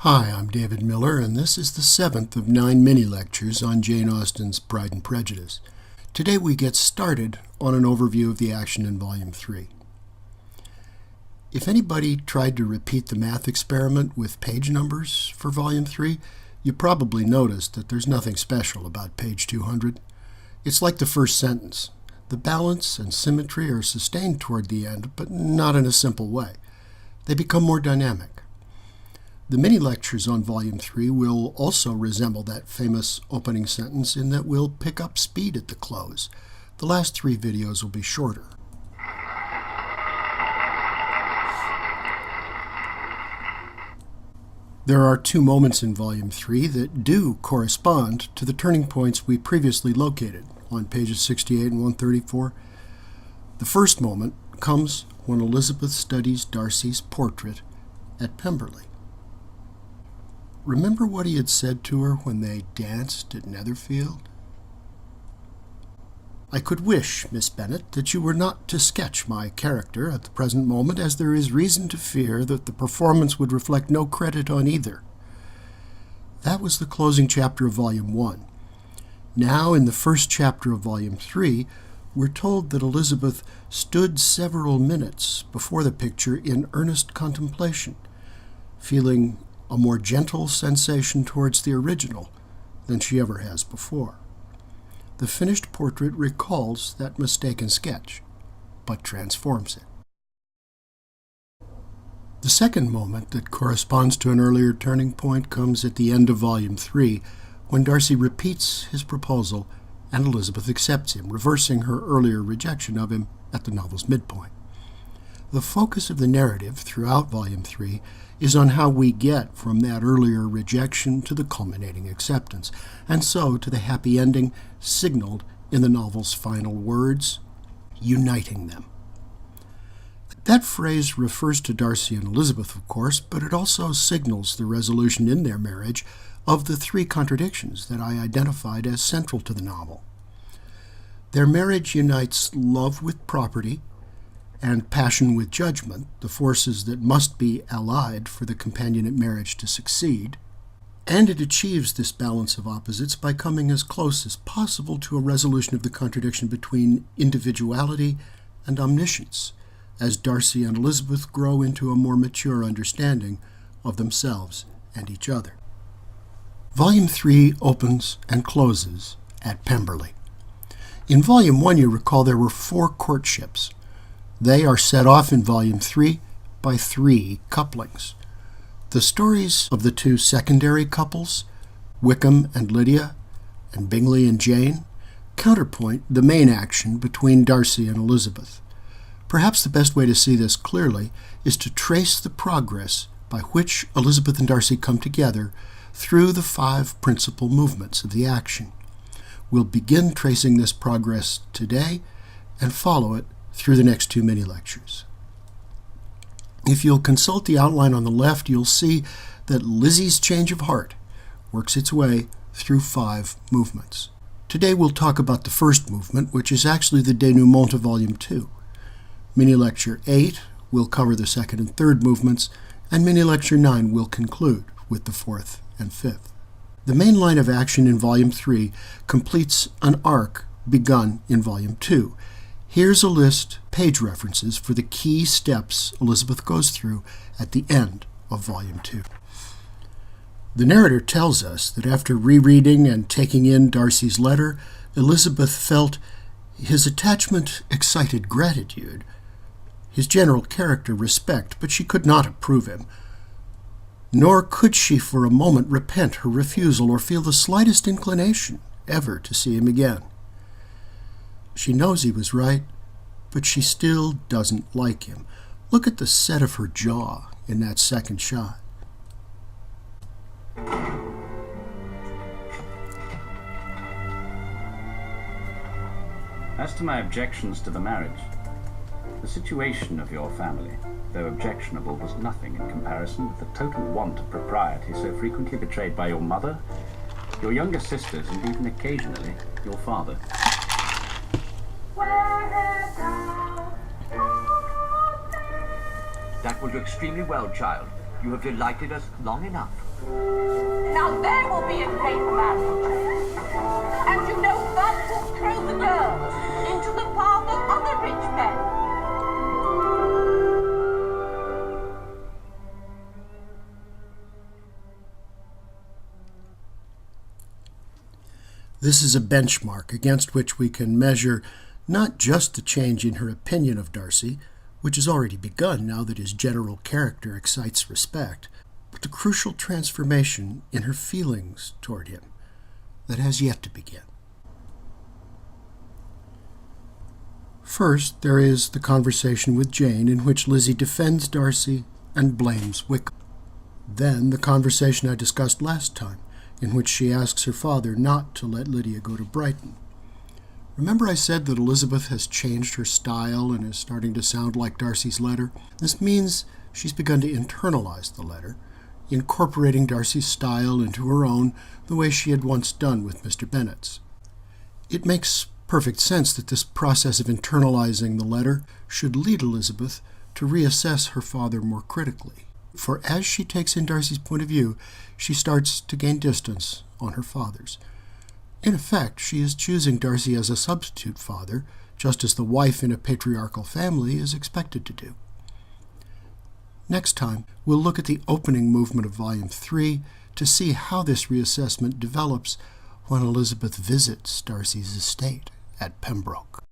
Hi, I'm David Miller, and this is the 7th of 9 mini-lectures on Jane Austen's Pride and Prejudice. Today we get started on an overview of the action in Volume 3. If anybody tried to repeat the math experiment with page numbers for Volume 3, you probably noticed that there's nothing special about page 200. It's like the first sentence. The balance and symmetry are sustained toward the end, but not in a simple way. They become more dynamic. The mini-lectures on Volume 3 will also resemble that famous opening sentence in that we'll pick up speed at the close. The last 3 videos will be shorter. There are 2 moments in Volume 3 that do correspond to the turning points we previously located on pages 68 and 134. The first moment comes when Elizabeth studies Darcy's portrait at Pemberley. Remember what he had said to her when they danced at Netherfield? "I could wish, Miss Bennet, that you were not to sketch my character at the present moment, as there is reason to fear that the performance would reflect no credit on either." That was the closing chapter of Volume 1. Now, in the first chapter of Volume 3, we're told that Elizabeth stood several minutes before the picture in earnest contemplation, feeling a more gentle sensation towards the original than she ever has before. The finished portrait recalls that mistaken sketch, but transforms it. The second moment that corresponds to an earlier turning point comes at the end of Volume 3, when Darcy repeats his proposal and Elizabeth accepts him, reversing her earlier rejection of him at the novel's midpoint. The focus of the narrative throughout Volume 3 is on how we get from that earlier rejection to the culminating acceptance, and so to the happy ending signaled in the novel's final words, uniting them. That phrase refers to Darcy and Elizabeth, of course, but it also signals the resolution in their marriage of the 3 contradictions that I identified as central to the novel. Their marriage unites love with property and passion with judgment, the forces that must be allied for the companionate marriage to succeed, and it achieves this balance of opposites by coming as close as possible to a resolution of the contradiction between individuality and omniscience, as Darcy and Elizabeth grow into a more mature understanding of themselves and each other. Volume 3 opens and closes at Pemberley. In Volume 1, you recall there were 4 courtships. They are set off in Volume 3 by 3 couplings. The stories of the 2 secondary couples, Wickham and Lydia, and Bingley and Jane, counterpoint the main action between Darcy and Elizabeth. Perhaps the best way to see this clearly is to trace the progress by which Elizabeth and Darcy come together through the 5 principal movements of the action. We'll begin tracing this progress today and follow it through the next 2 mini-lectures. If you'll consult the outline on the left, you'll see that Lizzie's change of heart works its way through 5 movements. Today we'll talk about the first movement, which is actually the denouement of Volume 2. Mini-lecture 8 will cover the second and third movements, and mini-lecture 9 will conclude with the fourth and fifth. The main line of action in Volume 3 completes an arc begun in Volume 2. Here's a list, page references, for the key steps Elizabeth goes through at the end of Volume 2. The narrator tells us that after rereading and taking in Darcy's letter, Elizabeth felt his attachment excited gratitude, his general character respect, but she could not approve him. Nor could she for a moment repent her refusal or feel the slightest inclination ever to see him again. She knows he was right, but she still doesn't like him. Look at the set of her jaw in that second shot. As to my objections to the marriage, the situation of your family, though objectionable, was nothing in comparison with the total want of propriety so frequently betrayed by your mother, your younger sisters, and even occasionally your father. That will do extremely well, child. You have delighted us long enough. Now there will be a great marriage. And you know that will throw the girls into the path of other rich men. This is a benchmark against which we can measure not just the change in her opinion of Darcy, which has already begun now that his general character excites respect, but the crucial transformation in her feelings toward him that has yet to begin. First, there is the conversation with Jane in which Lizzie defends Darcy and blames Wickham. Then the conversation I discussed last time, in which she asks her father not to let Lydia go to Brighton. Remember I said that Elizabeth has changed her style and is starting to sound like Darcy's letter? This means she's begun to internalize the letter, incorporating Darcy's style into her own the way she had once done with Mr. Bennet's. It makes perfect sense that this process of internalizing the letter should lead Elizabeth to reassess her father more critically. For as she takes in Darcy's point of view, she starts to gain distance on her father's. In effect, she is choosing Darcy as a substitute father, just as the wife in a patriarchal family is expected to do. Next time, we'll look at the opening movement of Volume 3 to see how this reassessment develops when Elizabeth visits Darcy's estate at Pembroke.